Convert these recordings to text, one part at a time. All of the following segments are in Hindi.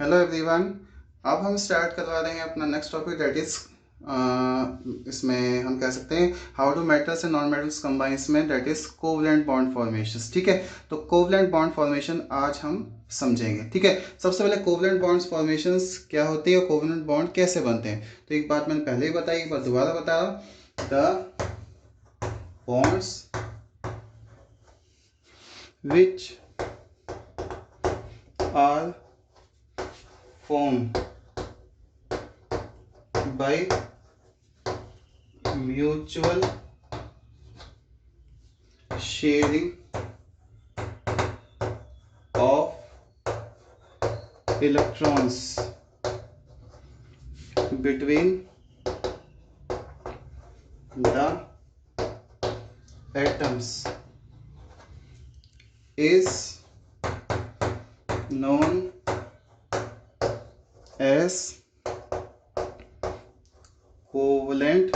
Hello everyone. अब हम स्टार्ट करवा रहे हैं अपना नेक्स्ट टॉपिक दैट इज इसमें हम कह सकते हैं how do metals and non metals combine में that is covalent bond formations. ठीक है, तो कोवलेंट बॉन्ड फॉर्मेशन आज हम समझेंगे। ठीक है, सबसे पहले कोवलेंट बॉन्ड्स फॉर्मेशंस क्या होती है और कोवलेंट बॉन्ड कैसे बनते हैं। तो एक बात मैंने पहले ही बताई, एक बार दोबारा बता रहा हूं। The bonds which are formed by mutual sharing of electrons between the atoms is known as covalent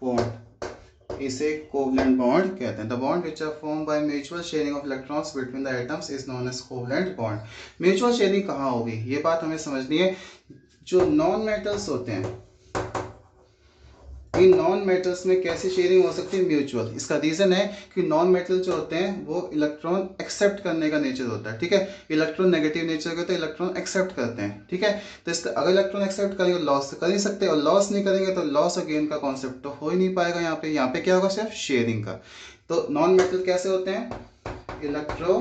bond. इसे कोवलेंट बॉन्ड कहते हैं। The bond which are form by mutual sharing of electrons between the atoms is known as covalent bond. Mutual sharing कहाँ होगी, ये बात हमें समझनी है। जो नॉन मेटल्स होते हैं, इन नॉन मेटल्स में कैसी शेयरिंग हो सकती है, म्यूचुअल। इसका रीजन है कि नॉन मेटल जो होते हैं वो इलेक्ट्रॉन एक्सेप्ट करने का नेचर होता है। ठीक है, इलेक्ट्रॉन नेगेटिव नेचर के तो इलेक्ट्रॉन एक्सेप्ट करते हैं। ठीक है, तो इसका अगर इलेक्ट्रॉन एक्सेप्ट करेंगे लॉस तो कर ही सकते हैं, और लॉस नहीं करेंगे तो लॉस और गेन का कॉन्सेप्ट तो हो ही नहीं पाएगा। यहाँ पे क्या होगा, सिर्फ शेयरिंग का। तो नॉन मेटल कैसे होते हैं, इलेक्ट्रो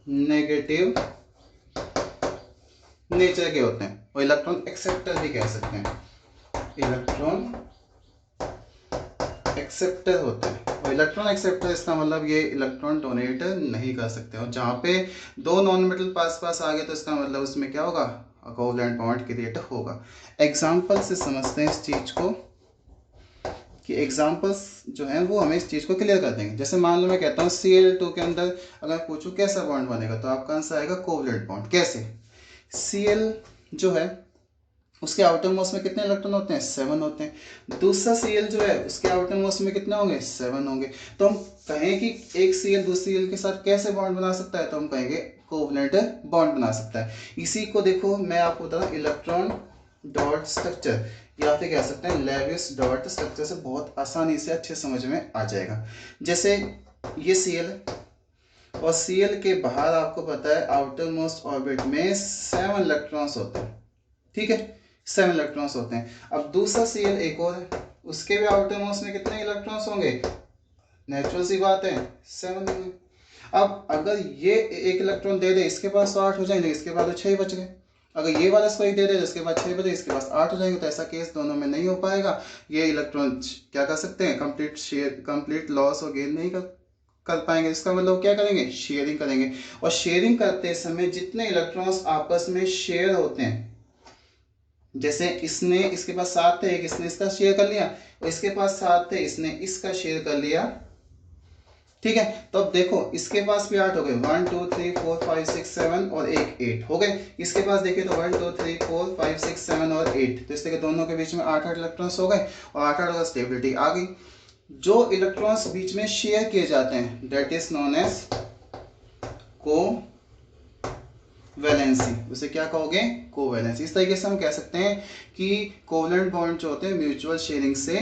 नेगेटिव नेचर के होते हैं, और इलेक्ट्रॉन एक्सेप्टर भी कह सकते हैं। इलेक्ट्रॉन एक्सेप्टर होते हैं, और इलेक्ट्रॉन एक्सेप्टर इसका मतलब ये इलेक्ट्रॉन डोनेट नहीं कर सकते। और जहाँ पे दो नॉन मेटल पास पास आ गए तो इसका मतलब उसमें क्या होगा, कोवलेंट बॉन्ड क्रिएट होगा। एग्जाम्पल से समझते हैं इस चीज को, कि एग्जाम्पल्स जो हैं वो हमें इस चीज को क्लियर कर देंगे। जैसे मान लो मैं कहता हूँ Cl2 के अंदर अगर पूछूं कैसा बॉन्ड बनेगा, तो आपका आंसर आएगा कोवलेंट बॉन्ड। कैसे, Cl जो है उसके आउटर मोस्ट में कितने इलेक्ट्रॉन होते हैं, 7 होते हैं। दूसरा Cl जो है उसके आउटर मोस्ट में कितने होंगे, 7 होंगे। तो हम कहें कि एक Cl दूसरी Cl के साथ कैसे बॉन्ड बना सकता है, तो हम कहेंगे कोवलेंट बॉन्ड बना सकता है। इसी को देखो मैं आपको बता रहा हूं, इलेक्ट्रॉन डॉट स्ट्रक्चर या फिर कह सकते हैं लेविस डॉट स्ट्रक्चर से बहुत आसानी से अच्छे समझ में आ जाएगा। जैसे ये Cl और Cl के बाहर आपको पता है आउटर मोस्ट ऑर्बिट में 7 इलेक्ट्रॉन्स होते हैं। ठीक है, 7 इलेक्ट्रॉन्स होते हैं। अब दूसरा Cl एक और है, उसके भी आउटर मोस्ट में कितने इलेक्ट्रॉन्स होंगे, नेचुरल सी बात है 7 होंगे। अब अगर ये एक इलेक्ट्रॉन दे दे, इसके पास तो 8 हो जाएंगे, इसके बाद तो 6 बच गए। अगर ये वाला इसको एक दे दे, इसके बाद 6 बचे, इसके पास 8 हो जाएंगे। तो ऐसा केस दोनों में नहीं हो पाएगा। ये इलेक्ट्रॉन क्या कर सकते हैं, कंप्लीट लॉस और गेन नहीं कर पाएंगे। इसका मतलब क्या करेंगे, शेयरिंग करेंगे। और शेयरिंग करते समय जितने इलेक्ट्रॉन्स आपस में शेयर होते हैं, जैसे इसने इसके पास 7 थे, एक इसने इसका शेयर कर लिया, और इसके पास 7 थे, इसने इसका शेयर कर लिया। ठीक है, तो अब देखो इसके पास भी 8 हो गए, 1 2 3 4 5 6 7 और एक 8 हो गए। इसके पास देखिए तो 1 2 3 4 5 6 7 और 8, तो इस तरह के दोनों के बीच में 8 इलेक्ट्रॉन्स हो गए, और 8 का स्टेबिलिटी आ गई। जो इलेक्ट्रॉन्स बीच में शेयर किए जाते हैं दैट इज नोन एज को वैलेंसी, उसे क्या कहोगे, कोवैलेंसी। इस तरीके से हम कह सकते हैं कि कोवलेंट बॉन्ड जो होते हैं म्यूचुअल शेयरिंग से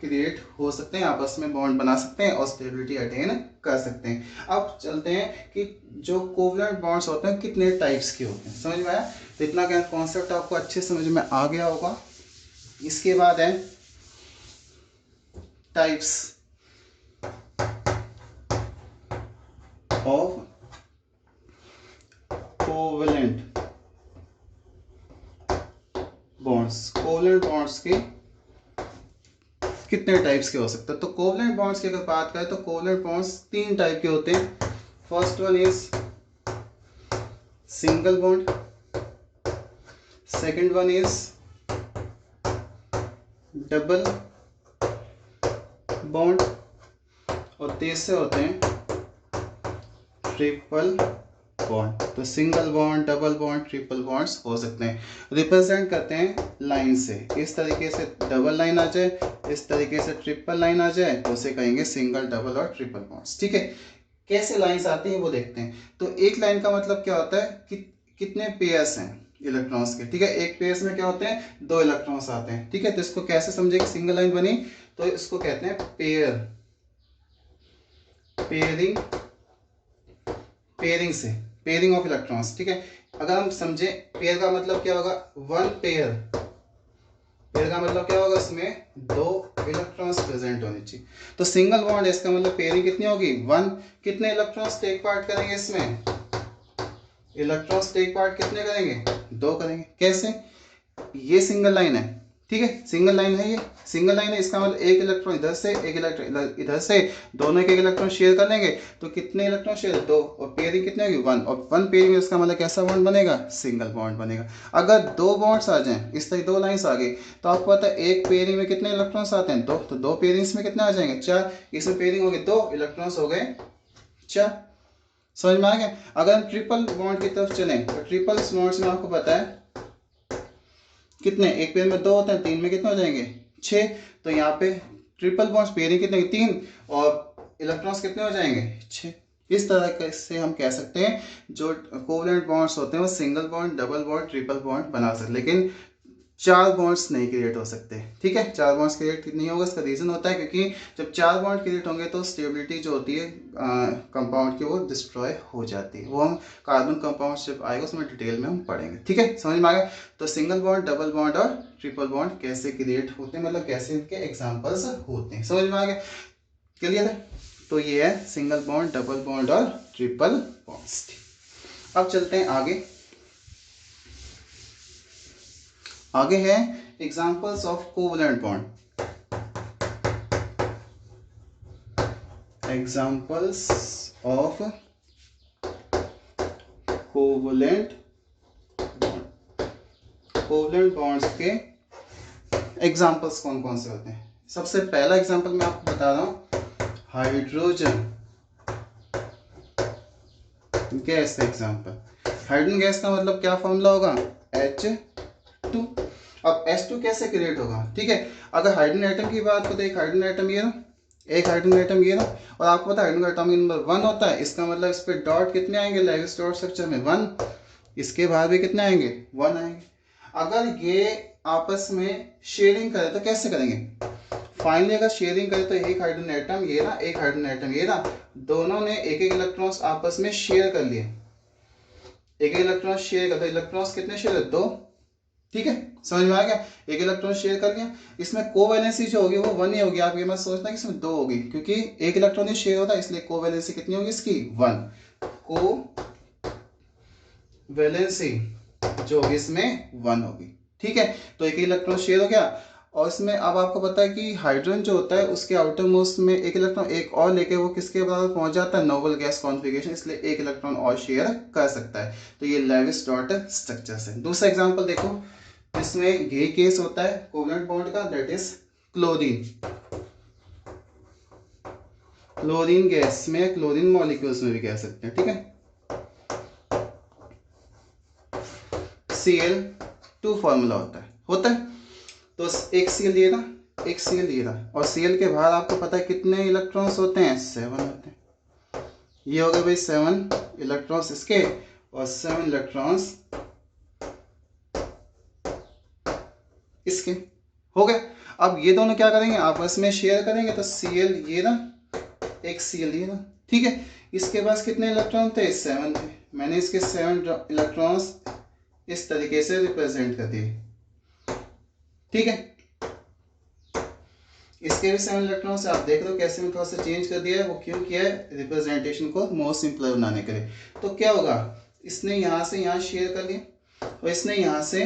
क्रिएट हो सकते हैं, आपस में बॉन्ड बना सकते हैं और स्टेबिलिटी अटेन कर सकते हैं। अब चलते हैं कि जो कोवलेंट बॉन्ड्स होते हैं कितने टाइप्स के होते हैं, समझ में आया। तो इतना क्या कॉन्सेप्ट आपको अच्छे समझ में आ गया होगा। इसके बाद है types of covalent bonds. Covalent bonds के कितने टाइप्स के हो सकते हैं। तो कोवलेंट बॉन्ड्स की अगर बात करें तो कोवलेंट बॉन्ड्स 3 टाइप के होते हैं। First one is single bond, second one is double bond, और तीसरे होते हैं ट्रिपल बॉन्ड। तो single bond, double bond, triple bonds हो सकते हैं। रिप्रेजेंट करते हैं लाइन से, इस तरीके से डबल लाइन आ जाए, इस तरीके से ट्रिपल लाइन आ जाए, तो उसे कहेंगे सिंगल, डबल और ट्रिपल बॉन्ड्स। ठीक है, कैसे लाइंस आती हैं वो देखते हैं। तो एक लाइन का मतलब क्या होता है कि कितने पेयर्स हैं इलेक्ट्रॉन्स के, ठीक है। एक पेयर्स में क्या होते हैं, 2 इलेक्ट्रॉन्स आते हैं, ठीक है। तो इसको कैसे समझे कि सिंगल लाइन बनी, तो इसको कहते हैं पेयर, पेयरिंग, पेयरिंग से, पेयरिंग ऑफ इलेक्ट्रॉन्स, ठीक है। अगर हम समझे पेयर का मतलब क्या होगा, वन पेयर, पेयर का मतलब क्या होगा, इसमें 2 इलेक्ट्रॉन्स प्रेजेंट होने चाहिए। तो सिंगल बॉन्ड है, इसका मतलब पेयरिंग कितनी होगी, 1। कितने इलेक्ट्रॉन्स टेक पार्ट करेंगे इसमें, इलेक्ट्रॉन्स टेक पार्ट कितने करेंगे, 2 करेंगे। कैसे, ये सिंगल लाइन है, ठीक है, सिंगल लाइन है, ये सिंगल लाइन है, इसका मतलब एक इलेक्ट्रॉन इधर से, एक इलेक्ट्रॉन इधर से, दोनों एक इलेक्ट्रॉन शेयर कर लेंगे, तो कितने इलेक्ट्रॉन शेयर, 2, और पेयरिंग कितने होगी, 1, और 1 पेयरिंग, इसका मतलब कैसा बॉन्ड बनेगा, सिंगल बॉन्ड बनेगा। अगर 2 बॉन्ड्स आ जाएं, इस तरह 2 लाइंस आ गई, तो आपको पता है एक पेयरिंग में कितने इलेक्ट्रॉन्स आते हैं, 2, तो 2 पेयरिंग्स में कितने आ जाएंगे, 4, इसमें पेयरिंग हो गई 2, इलेक्ट्रॉन्स हो गए 4। समझ में आ गया। अगर हम ट्रिपल बॉन्ड की तरफ चलें, तो ट्रिपल बॉन्ड्स में आपको पता है कितने, एक पेयर में 2 होते हैं, 3 में कितने हो जाएंगे, 6। तो यहाँ पे ट्रिपल बॉन्ड्स पेयरिंग कितने, 3, और इलेक्ट्रॉन्स कितने हो जाएंगे, 6। इस तरह से हम कह सकते हैं जो कोवलेंट बॉन्ड्स होते हैं वो single bond, double bond, triple bond बना सकते, लेकिन 4 बॉन्ड्स नहीं क्रिएट हो सकते, ठीक है। 4 बॉन्ड्स क्रिएट नहीं होगा, इसका रीज़न होता है क्योंकि जब 4 बॉन्ड क्रिएट होंगे तो स्टेबिलिटी जो होती है कंपाउंड की वो डिस्ट्रॉय हो जाती है। वो हम कार्बन कंपाउंड जब आएगा उसमें डिटेल में हम पढ़ेंगे, ठीक है, समझ में आ गया। तो सिंगल बॉन्ड, डबल बॉन्ड और ट्रिपल बॉन्ड कैसे क्रिएट होते हैं, मतलब कैसे इनके एग्जाम्पल्स होते हैं, समझ में आ गया, क्लियर है। तो ये है सिंगल बॉन्ड, डबल बॉन्ड और ट्रिपल बॉन्ड्स। अब चलते हैं आगे। आगे है examples of covalent bond, examples of covalent bond. Covalent bonds के एग्जाम्पल्स कौन कौन से होते हैं। सबसे पहला एग्जाम्पल मैं आपको बता रहा हूं, हाइड्रोजन गैस का एग्जाम्पल। हाइड्रोजन गैस का मतलब क्या फॉर्मूला होगा, H2। अब H2 कैसे क्रिएट होगा, ठीक है। अगर हाइड्रोजन एटम की बात करें तो एक हाइड्रोजन एटम ये ना, एक हाइड्रोजन एटम ये ना, और आपको पता है हाइड्रोजन एटम नंबर 1 होता है, इसका मतलब इस पे डॉट कितने आएंगे, लेविस डॉट स्ट्रक्चर में 1, इसके बाद भी कितने आएंगे, 1 आएंगे। अगर ये आपस में शेयरिंग करे तो कैसे करेंगे, फाइनली अगर शेयरिंग करे तो एक हाइड्रोजन एटम ये ना, एक हाइड्रोजन एटम ये ना, दोनों ने एक एक इलेक्ट्रॉन्स आपस में शेयर कर लिए, एक इलेक्ट्रॉन शेयर कर, तो इलेक्ट्रॉन्स कितने शेयर है, 2, ठीक है, समझ में आ गया। एक इलेक्ट्रॉन शेयर कर लिया, इसमें कोवैलेंसी जो होगी वो 1 ही होगी, आप ये मत सोचना कि इसमें 2 होगी, क्योंकि एक इलेक्ट्रॉन ही शेयर होता है, इसलिए कोवैलेंसी कितनी होगी इसकी, 1। कोवैलेंसी जो होगी इसमें 1 होगी, ठीक है। तो एक इलेक्ट्रॉन शेयर हो गया, और इसमें अब आपको पता है कि हाइड्रोजन जो होता है उसके आउटर मोस्ट में एक इलेक्ट्रॉन एक और लेके वो किसके बराबर पहुंच जाता है, नोबल गैस कॉन्फ़िगरेशन, इसलिए एक इलेक्ट्रॉन और शेयर कर सकता है। तो ये लेविस डॉट स्ट्रक्चर से। दूसरा एग्जांपल देखो, इसमें ये केस होता है कोवलेंट बॉन्ड का, that is chlorine. Chlorine gas में, क्लोरीन मॉलिक्यूल्स में भी कह सकते हैं, ठीक है। Cl2 फॉर्मूला होता है। तो एक Cl ये ना, एक Cl ये ना, और Cl के बाद आपको पता है कितने इलेक्ट्रॉन्स होते हैं, 7 होते हैं। ये हो गए भाई 7 इलेक्ट्रॉन्स इसके, और 7 इलेक्ट्रॉन्स इसके, हो गए। अब ये दोनों क्या करेंगे, आपस में शेयर करेंगे, तो Cl ये ना, एक Cl ये ना, ठीक है। इसके पास कितने इलेक्ट्रॉन थे, 7 थे। मैंने इसके 7 इलेक्ट्रॉन्स इस तरीके से रिप्रेजेंट कर दिए, ठीक है। इसके भी 7 इलेक्ट्रॉन्स आप देख लो कैसे मैं थोड़ा सा चेंज कर दिया है, वो क्यों किया है, रिप्रेजेंटेशन को मोर सिंपल बनाने के लिए। तो क्या होगा, इसने यहाँ से यहाँ शेयर कर लिया, और इसने यहाँ से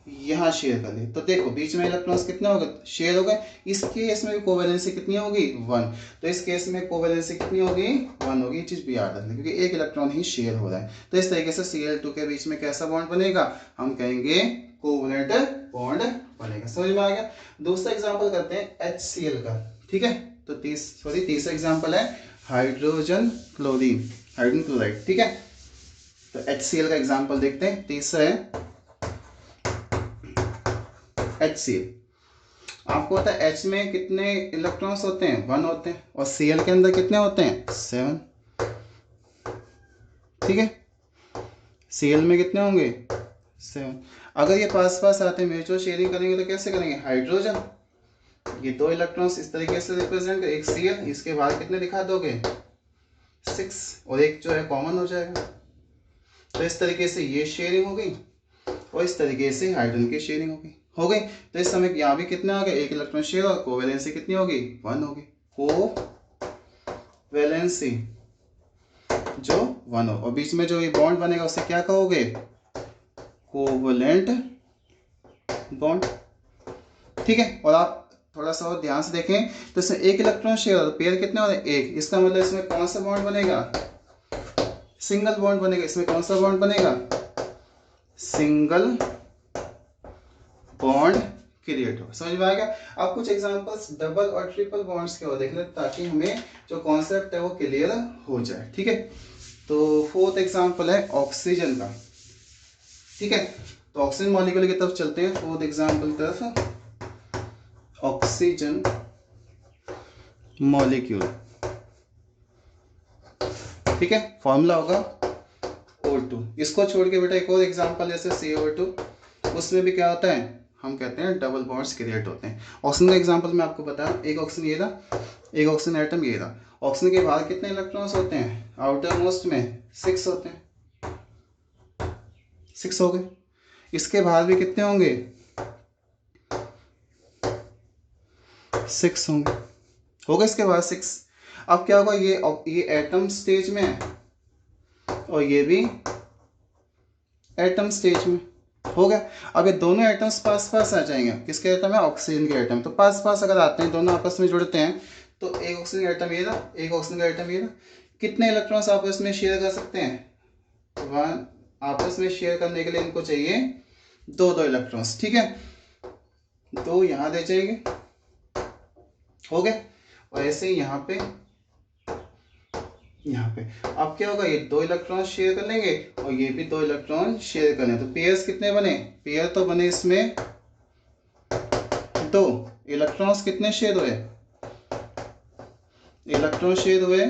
यहाँ शेयर कर लिया, तो देखो बीच में इलेक्ट्रॉन्स कितने हो गए, शेयर हो गए। इस केस में भी कोवैलेंसी कितनी होगी, 1। तो इस केस में कोवैलेंसी कितनी होगी, 1 होगी। ये चीज़ भी याद रखना, क्योंकि एक इलेक्ट्रॉन ही शेयर हो रहा है। तो इस तरीके से Cl2 के बीच में कैसा बॉन्ड बनेगा, हम कहेंगे कोवलेंट बॉन्ड बनेगा, समझ में आ गया। दूसरा एग्जांपल करते हैं HCl का, ठीक है। तो तीसरा एग्जांपल है हाइड्रोजन क्लोरीन, हाइड्रोजन क्लोराइड, ठीक है। तो HCl का एग्जांपल देखते हैं। तीसरा है HCl। आपको पता है H में कितने इलेक्ट्रॉन्स होते हैं, 1 होते हैं, और Cl के अंदर कितने होते हैं, 7, ठीक है। Cl में कितने होंगे 7। अगर ये पास पास आते हैं म्यूचुअल शेयरिंग करेंगे तो कैसे करेंगे, हाइड्रोजन ये 2 इलेक्ट्रॉन्स इस तरीके से रिप्रेजेंट कर, एक Cl इसके बाहर कितने दिखा दोगे 6 और एक जो है कॉमन हो जाएगा। तो इस तरीके से ये शेयरिंग हो गई और इस तरीके से हाइड्रोजन की शेयरिंग हो गई। तो इस समय यहाँ भी कितने आ गए, एक इलेक्ट्रॉन शेयर और कोवैलेंसी कितनी होगी 1 होगी। कोवैलेंसी जो 1 हो और बीच में जो ये बॉन्ड बनेगा उसे क्या कहोगे, कोवैलेंट बॉन्ड। ठीक है, और आप थोड़ा सा और ध्यान से देखें तो इसमें एक इलेक्ट्रॉन शेयर और पेयर कितने हो रहे हैं, एक। इसका मतलब इसमें कौन सा बॉन्ड बनेगा, सिंगल बॉन्ड बनेगा। इसमें कौन सा बॉन्ड बनेगा, सिंगल बॉन्ड क्रिएट हो। समझ में आ गया। अब कुछ एग्जांपल्स डबल और ट्रिपल बॉन्ड्स के और देख लेते ताकि हमें जो कॉन्सेप्ट है वो क्लियर हो जाए। ठीक है, तो फोर्थ एग्जांपल है ऑक्सीजन का। ठीक है, तो ऑक्सीजन मॉलिक्यूल की तरफ चलते हैं। फोर्थ एग्जांपल की तरफ, ऑक्सीजन मॉलिक्यूल। ठीक है, फॉर्मूला होगा O2। इसको छोड़ के बेटा एक और एग्जांपल जैसे CO2, उसमें भी क्या होता है, हम कहते हैं डबल बॉन्ड्स क्रिएट होते हैं। ऑक्सीजन का एग्जांपल मैं आपको बताया, एक ऑक्सीजन ये था, एक ऑक्सीजन एटम ये था। ऑक्सीजन के बाहर कितने इलेक्ट्रॉन्स होते हैं, आउटर मोस्ट में 6 होते हैं, 6 हो गए। इसके बाहर भी कितने होंगे, 6 होंगे, हो गए इसके बाद 6। अब क्या होगा, ये एटम स्टेज में है और ये भी एटम स्टेज में, हो गया। अब ये दोनों एटम्स पास पास आ जाएंगे। किसके एटम है, ऑक्सीजन के एटम। तो पास पास अगर आते हैं, दोनों आपस में जुड़ते हैं, तो एक ऑक्सीजन का एटम ये था, एक ऑक्सीजन का एटम ये था। कितने इलेक्ट्रॉन्स आपस में शेयर कर सकते हैं, 1। आपस में शेयर करने के लिए इनको चाहिए 2 इलेक्ट्रॉन्स। ठीक है, 2 यहाँ दे जाएंगे, हो गए। और ऐसे ही यहाँ पे, यहाँ पे अब क्या होगा, ये 2 इलेक्ट्रॉन शेयर कर लेंगे और ये भी 2 इलेक्ट्रॉन शेयर कर लें। तो पेयर्स कितने बने, पेयर तो बने इसमें 2। इलेक्ट्रॉन्स कितने शेयर हुए, इलेक्ट्रॉन शेयर हुए,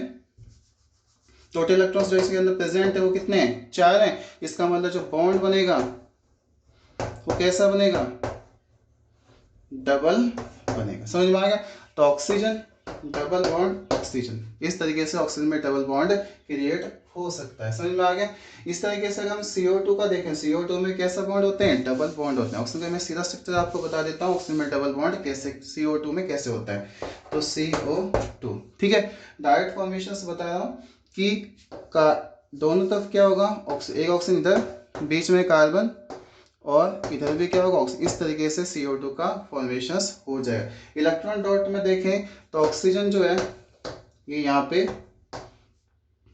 टोटल इलेक्ट्रॉन्स जो इसके अंदर प्रेजेंट है वो कितने हैं, 4 हैं। इसका मतलब जो बॉन्ड बनेगा वो कैसा बनेगा, डबल बनेगा। समझ में आ गया। तो ऑक्सीजन डबल बॉन्ड ऑक्सीजन, इस तरीके से ऑक्सीजन में डबल बॉन्ड क्रिएट हो सकता है। समझ में आ गया। इस तरीके से अगर हम CO2 का देखें, CO2 में कैसा बॉन्ड होते हैं, डबल बॉन्ड होते हैं। ऑक्सीजन का मैं सीधा स्ट्रक्चर आपको बता देता हूँ, ऑक्सीजन में डबल बॉन्ड कैसे CO2 में कैसे होता है। तो CO2, ठीक है, डायरेक्ट फॉर्मेशन से बता रहा हूँ कि दोनों तरफ क्या होगा, एक ऑक्सीजन इधर, बीच में कार्बन और इधर भी क्या होगा ऑक्सीजन। इस तरीके से CO2 का फॉर्मेशन हो जाएगा। इलेक्ट्रॉन डॉट में देखें तो ऑक्सीजन जो है ये यहाँ पे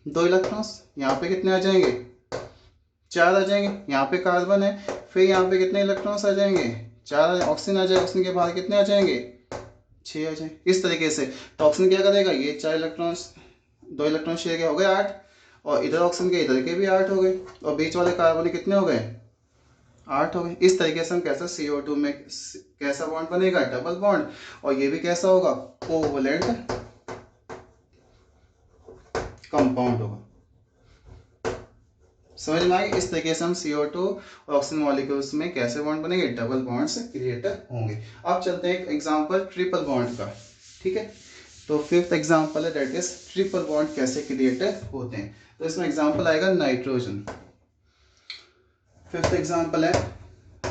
2 इलेक्ट्रॉन्स, यहाँ पे कितने आ जाएंगे, 4 आ जाएंगे। यहाँ पे कार्बन है, फिर यहाँ पे कितने इलेक्ट्रॉन्स आ जाएंगे, 4 ऑक्सीजन आ जाएगा। ऑक्सीजन के बाहर कितने आ जाएंगे, 6 आ जाएंगे। इस तरीके से तो ऑक्सीजन क्या करेगा, ये 4 इलेक्ट्रॉन्स, 2 इलेक्ट्रॉन शेयर के हो गए 8, और इधर ऑक्सीजन के इधर के भी 8 हो गए, और बीच वाले कार्बन के कितने हो गए, 8 हो गए। इस तरीके से हम कैसा CO2 में कैसा बॉन्ड बनेगा, डबल बॉन्ड, और ये भी कैसा होगा, कोवैलेंट कंपाउंड होगा। समझ में आएगी। इस तरीके से हम CO2 और ऑक्सीजन मॉलिक्यूल्स में कैसे बॉन्ड बनेंगे, डबल बॉन्ड्स क्रिएट होंगे। अब चलते हैं एक एग्जांपल ट्रिपल बॉन्ड का। ठीक है, तो फिफ्थ एग्जांपल है दैट इज ट्रिपल बॉन्ड कैसे क्रिएट होते हैं। तो इसमें एग्जांपल आएगा नाइट्रोजन। फिफ्थ एग्जांपल है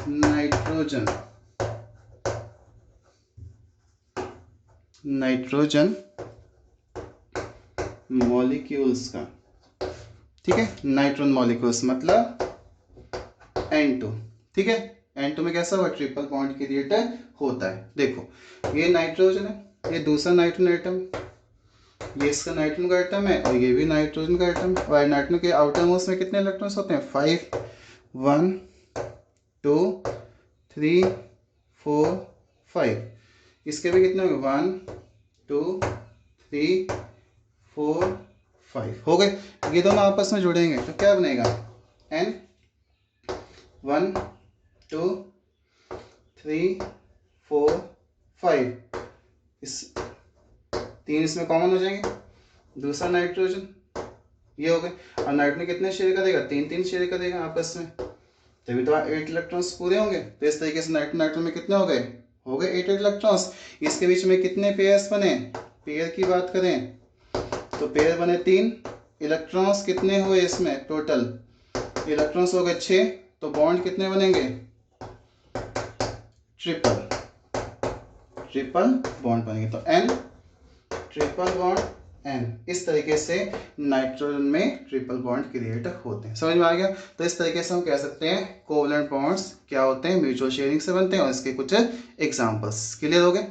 नाइट्रोजन। नाइट्रोजन मॉलिक्यूल्स का, ठीक है, नाइट्रोजन मॉलिक्यूल्स मतलब N2। ठीक है, N2 में कैसा हुआ, ट्रिपल बॉन्ड क्रिएट होता है। देखो ये नाइट्रोजन है, ये दूसरा नाइट्रोजन एटम, ये इसका नाइट्रोजन का एटम है और ये भी नाइट्रोजन का एटम। और नाइट्रोजन के आउटर मोस्ट में कितने इलेक्ट्रॉन्स होते हैं, 5, 1 2 3 4 5। इसके भी कितने होंगे, 1 2 3 4 5 हो गए। ये दोनों आपस में जुड़ेंगे तो क्या बनेगा, N 1 2 3 4 5। इस 3 इसमें कॉमन हो जाएंगे। दूसरा नाइट्रोजन, ये हो गए। और नाइट्रोजन कितने शेयर करेगा, 3 शेयर करेगा आपस में, तभी तो 8 इलेक्ट्रॉन्स पूरे होंगे। तो इस तरीके से नाइट्रोजन में कितने हो गए 8 इलेक्ट्रॉन्स। इसके बीच में कितने पेयर्स बने, पेयर की बात करें तो पेयर बने 3, इलेक्ट्रॉन्स कितने हुए इसमें टोटल, इलेक्ट्रॉन्स हो गए 6, तो बॉन्ड कितने बनेंगे, ट्रिपल बॉन्ड बनेंगे। तो N ट्रिपल बॉन्ड N, इस तरीके से नाइट्रोजन में ट्रिपल बॉन्ड क्रिएट होते हैं। समझ में आ गया। तो इस तरीके से हम कह सकते हैं कोवलेंट बॉन्ड्स क्या होते हैं, म्यूचुअल शेयरिंग से बनते हैं, और इसके कुछ एग्जांपल्स। क्लियर हो गए।